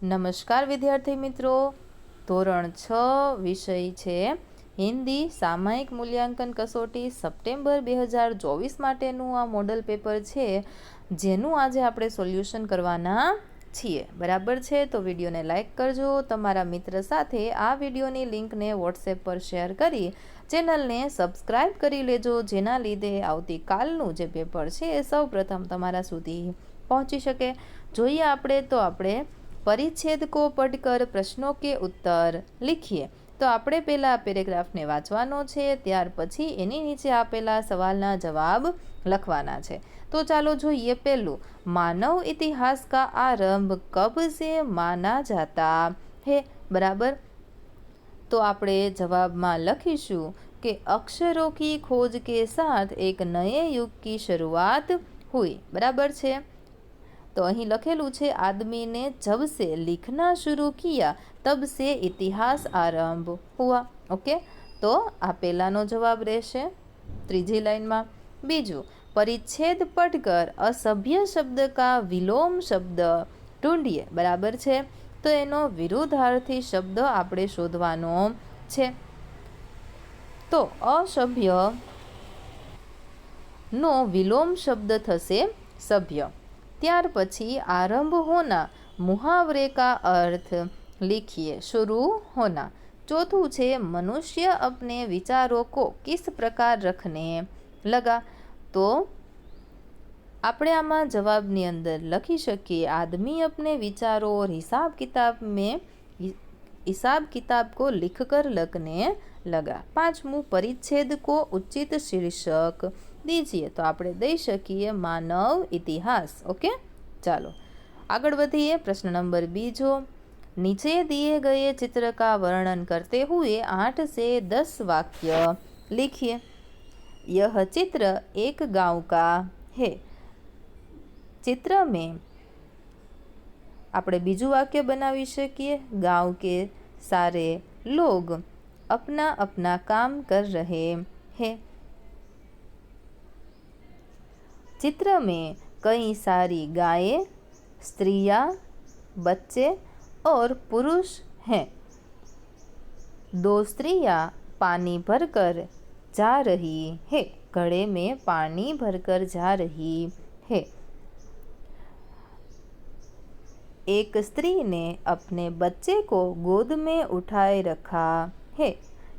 નમસ્કાર વિદ્યાર્થી મિત્રો, ધોરણ 6 વિષય છે હિન્દી સામયિક મૂલ્યાંકન કસોટી સપ્ટેમ્બર 2024 માટેનું આ મોડલ પેપર છે, જેનું આજે આપણે સોલ્યુશન કરવાના છીએ. બરાબર છે, તો વિડીયોને લાઇક કરજો. તમારા મિત્ર સાથે આ વિડીયોની લિંકને વોટ્સએપ પર શેર કરી ચેનલને સબસ્ક્રાઈબ કરી લેજો, જેના લીધે આવતીકાલનું જે પેપર છે એ સૌ પ્રથમ તમારા સુધી પહોંચી શકે. જોઈએ આપણે परिच्छेद को पढ़कर प्रश्नों के उत्तर लिखिए. तो આપણે પહેલા પેરેગ્રાફને વાંચવાનો છે, ત્યાર પછી એની નીચે આપેલા સવાલના જવાબ લખવાના છે. તો ચાલો જોઈએ. પહેલું, માનવ इतिहास का आरंभ कब से माना जाता है. बराबर, तो આપણે જવાબમાં લખીશું કે अक्षरों की खोज के साथ एक नए युग की शुरुआत हुई. बराबर છે. तो અહીં લખેલું છે, आदमी ने जब से लिखना शुरू किया तब से इतिहास आरंभ हुआ. ओके, तो આ પહેલાનો જવાબ રહેશે ત્રીજી લાઈનમાં. બીજું, परिच्छेद पढ़कर असभ्य शब्द का विलोम शब्द ढूंढिए. બરાબર છે, તો એનો વિરુદ્ધાર્થી શબ્દ આપણે શોધવાનો છે. તો असभ्य નો વિલોમ શબ્દ થશે सभ्य. ત્યાર પછી आरंभ होना मुहावरे का अर्थ लिखिए. शुरू होना. चौथું છે, मनुष्य अपने विचारों को किस प्रकार रखने लगा. तो આપણે આમાં જવાબની અંદર લખી શકીએ, आदमी अपने विचारों और हिसाब किताब को लिखकर लगने लगा. પાંચમું, परिच्छेद को उचित शीर्षक दीजिए. तो આપણે દઈ શકીએ માનવ इतिहास. ओके, ચાલો આગળ વધીએ. प्रश्न नंबर 2, नीचे दिए गए चित्र का वर्णन करते हुए 8 से 10 वाक्य लिखिए. यह चित्र एक गांव का है. चित्र में આપણે બીજું વાક્ય બનાવી શકીએ, गांव के सारे लोग अपना अपना काम कर रहे हैं. चित्र में कई सारी गायें, स्त्रियां, बच्चे और पुरुष हैं. 2 स्त्रियां पानी भरकर जा रही है. घड़े में पानी भरकर जा रही है. एक स्त्री ने अपने बच्चे को गोद में उठाए रखा है.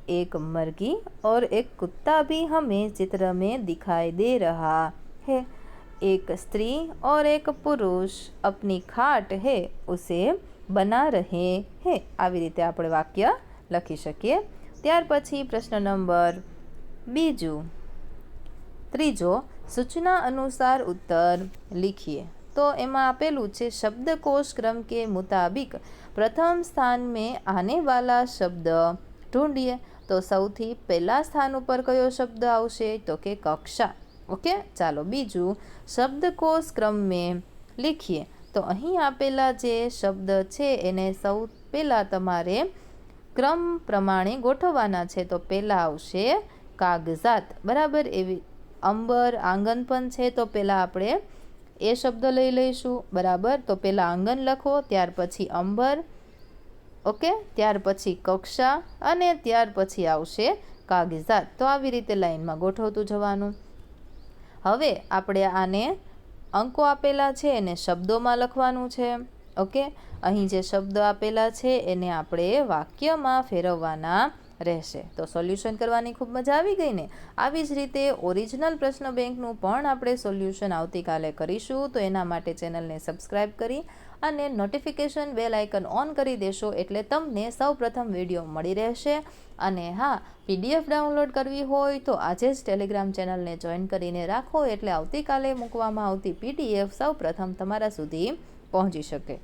एक मुर्गी और एक कुत्ता भी हमें चित्र में दिखाई दे रहा है. एक स्त्री और एक पुरुष अपनी खाट है उसे बना रहे हैं. આવી રીતે આપણે વાક્ય લખી શકીએ. ત્યાર પછી પ્રશ્ન નંબર 3, सूचना अनुसार उत्तर लिखिए. तो એમાં આપેલું છે, शब्दकोश क्रम के मुताबिक प्रथम स्थान में आने वाला शब्द ढूंढिए. तो સૌથી પહેલા સ્થાન ઉપર કયો શબ્દ આવશે, તો કે કક્ષા. ઓકે, ચાલો બીજું, શબ્દકોશ ક્રમ में लिखिए. તો અહીં આપેલા જે શબ્દ છે એને સૌ પહેલાં તમારે ક્રમ પ્રમાણે ગોઠવવાના છે. તો પહેલાં આવશે કાગઝાત. બરાબર, એવી અંબર, આંગન પણ છે, તો પહેલાં આપણે એ શબ્દ લઈ લઈશું. બરાબર, તો પહેલાં આંગન લખો, ત્યાર પછી અંબર. ઓકે, ત્યાર પછી કક્ષા અને ત્યાર પછી આવશે કાગઝાત. તો આવી રીતે લાઈનમાં ગોઠવતું જવાનું. હવે આપણે આને અંકો આપેલા છે એને શબ્દોમાં લખવાનું છે. ઓકે, અહીં જે શબ્દ આપેલા છે એને આપણે વાક્યમાં ફેરવવાના રહેશે. તો સોલ્યુશન કરવાની ખૂબ મજા આવી ગઈ ને. આવી જ રીતે ઓરિજિનલ પ્રશ્ન બેંકનું પણ આપણે સોલ્યુશન આવતીકાલે કરીશું. તો એના માટે ચેનલને સબસ્ક્રાઈબ કરી અને નોટિફિકેશન બેલ આઇકન ઓન કરી દેશો, એટલે તમને સૌ પ્રથમ વિડીયો મળી રહેશે. અને હા, PDF ડાઉનલોડ કરવી હોય તો આજે જ ટેલિગ્રામ ચેનલને જોઈન કરીને રાખો, એટલે આવતીકાલે મૂકવામાં આવતી PDF સૌ પ્રથમ તમારા સુધી પહોંચી શકે.